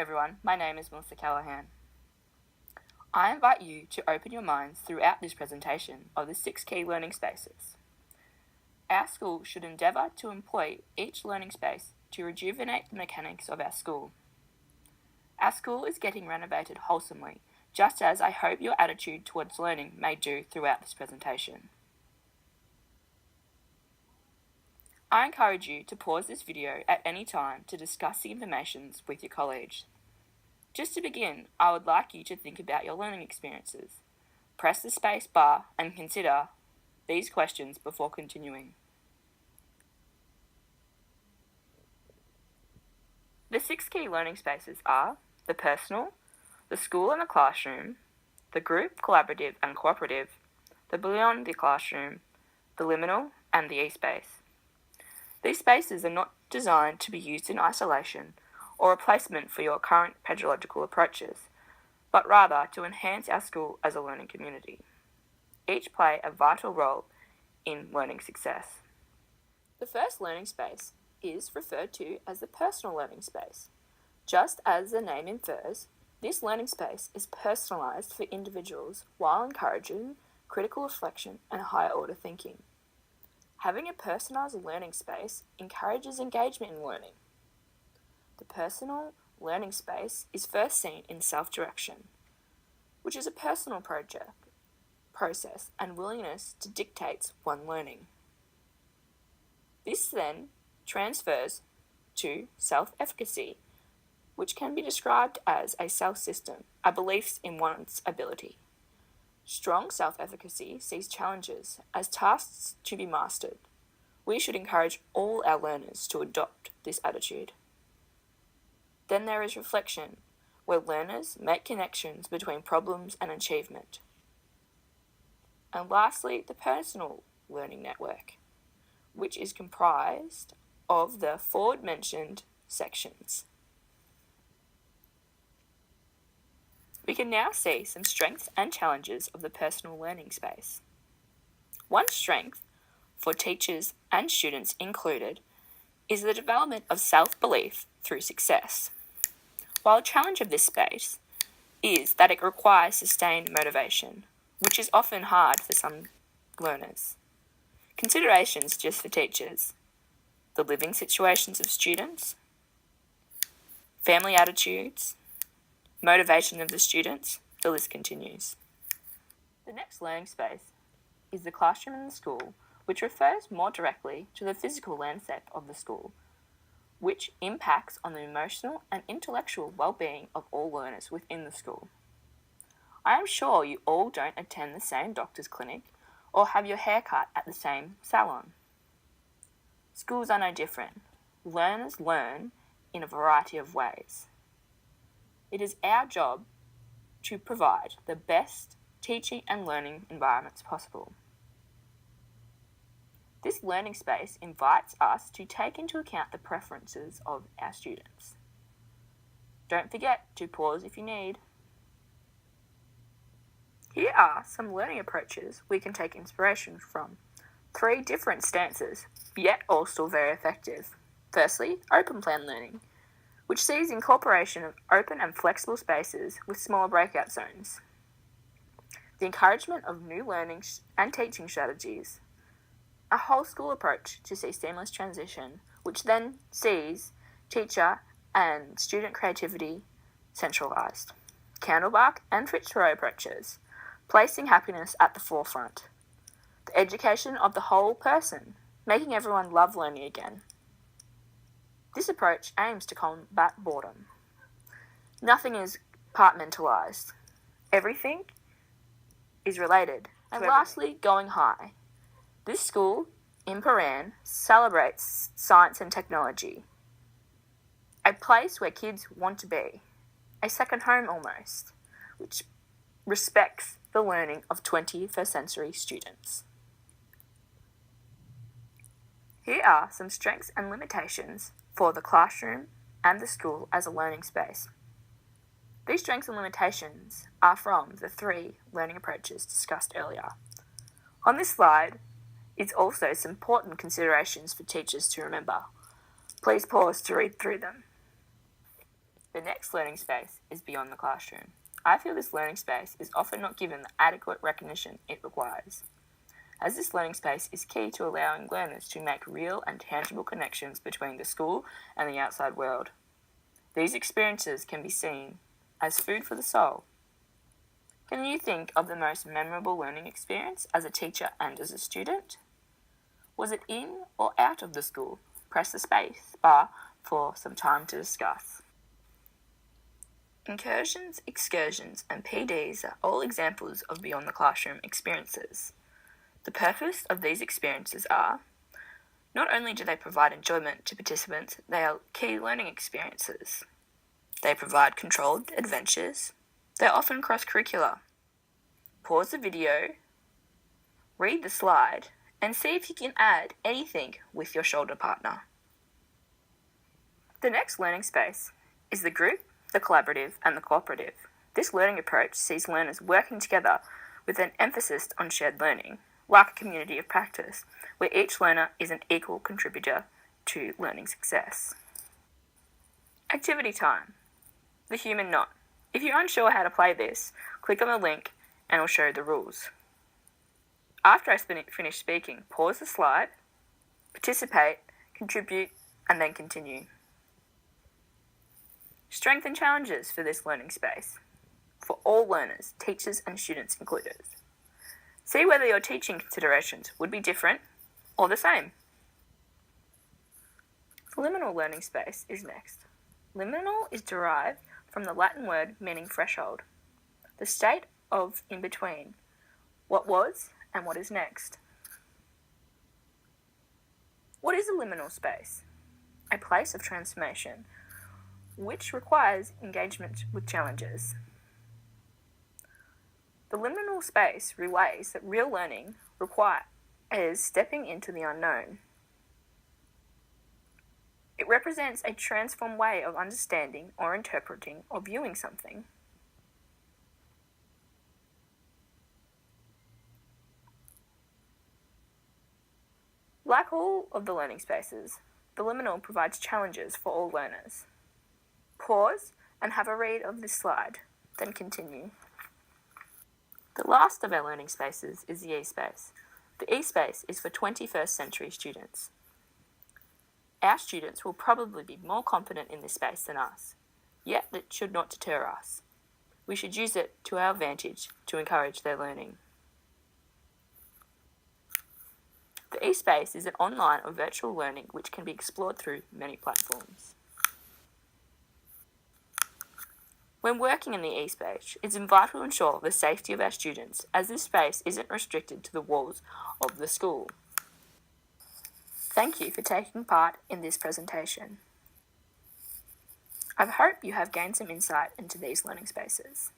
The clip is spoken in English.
everyone, my name is Melissa Callahan. I invite you to open your minds throughout this presentation of the 6 key learning spaces. Our school should endeavour to employ each learning space to rejuvenate the mechanics of our school. Our school is getting renovated wholesomely, just as I hope your attitude towards learning may do throughout this presentation. I encourage you to pause this video at any time to discuss the information with your colleagues. Just to begin, I would like you to think about your learning experiences. Press the space bar and consider these questions before continuing. The 6 key learning spaces are the personal, the school and the classroom, the group, collaborative and cooperative, the beyond the classroom, the liminal and the e-space. These spaces are not designed to be used in isolation or replacement for your current pedagogical approaches, but rather to enhance our school as a learning community. Each play a vital role in learning success. The first learning space is referred to as the personal learning space. Just as the name infers, this learning space is personalised for individuals while encouraging critical reflection and higher order thinking. Having a personalised learning space encourages engagement in learning. The personal learning space is first seen in self-direction, which is a personal process and willingness to dictate one learning. This then transfers to self-efficacy, which can be described as a self-system, a belief in one's ability. Strong self-efficacy sees challenges as tasks to be mastered. We should encourage all our learners to adopt this attitude. Then there is reflection, where learners make connections between problems and achievement. And lastly, the personal learning network, which is comprised of the aforementioned sections. We can now see some strengths and challenges of the personal learning space. One strength for teachers and students included is the development of self-belief through success. While a challenge of this space is that it requires sustained motivation, which is often hard for some learners. Considerations just for teachers: the living situations of students, family attitudes, motivation of the students, the list continues. The next learning space is the classroom in the school, which refers more directly to the physical landscape of the school, which impacts on the emotional and intellectual well-being of all learners within the school. I am sure you all don't attend the same doctor's clinic or have your hair cut at the same salon. Schools are no different. Learners learn in a variety of ways. It is our job to provide the best teaching and learning environments possible. This learning space invites us to take into account the preferences of our students. Don't forget to pause if you need. Here are some learning approaches we can take inspiration from. 3 different stances, yet all still very effective. Firstly, open plan learning, which sees incorporation of open and flexible spaces with smaller breakout zones. The encouragement of new learning and teaching strategies. A whole school approach to see seamless transition, which then sees teacher and student creativity centralised. Candlebark and Fitzroy approaches, placing happiness at the forefront. The education of the whole person, making everyone love learning again. This approach aims to combat boredom. Nothing is compartmentalised. Everything is related. And lastly, going high. This school, in Paran, celebrates science and technology. A place where kids want to be. A second home almost, which respects the learning of 21st century students. Here are some strengths and limitations for the classroom and the school as a learning space. These strengths and limitations are from the 3 learning approaches discussed earlier. On this slide is also some important considerations for teachers to remember. Please pause to read through them. The next learning space is beyond the classroom. I feel this learning space is often not given the adequate recognition it requires, as this learning space is key to allowing learners to make real and tangible connections between the school and the outside world. These experiences can be seen as food for the soul. Can you think of the most memorable learning experience as a teacher and as a student? Was it in or out of the school? Press the space bar for some time to discuss. Incursions, excursions, and PDs are all examples of beyond the classroom experiences. The purpose of these experiences are, not only do they provide enjoyment to participants, they are key learning experiences. They provide controlled adventures. They're often cross-curricular. Pause the video, read the slide, and see if you can add anything with your shoulder partner. The next learning space is the group, the collaborative, and the cooperative. This learning approach sees learners working together with an emphasis on shared learning, like a community of practice, where each learner is an equal contributor to learning success. Activity time. The human knot. If you're unsure how to play this, click on the link and it'll show the rules. After I finish speaking, pause the slide, participate, contribute, and then continue. Strengths and challenges for this learning space. For all learners, teachers and students included. See whether your teaching considerations would be different or the same. The liminal learning space is next. Liminal is derived from the Latin word meaning threshold, the state of in between, what was and what is next. What is a liminal space? A place of transformation which requires engagement with challenges. The liminal space relays that real learning requires stepping into the unknown. It represents a transformed way of understanding or interpreting or viewing something. Like all of the learning spaces, the liminal provides challenges for all learners. Pause and have a read of this slide, then continue. The last of our learning spaces is the E-space. The E-space is for 21st century students. Our students will probably be more confident in this space than us, yet that should not deter us. We should use it to our advantage to encourage their learning. The E-space is an online or virtual learning which can be explored through many platforms. When working in the E-space, it's vital to ensure the safety of our students, as this space isn't restricted to the walls of the school. Thank you for taking part in this presentation. I hope you have gained some insight into these learning spaces.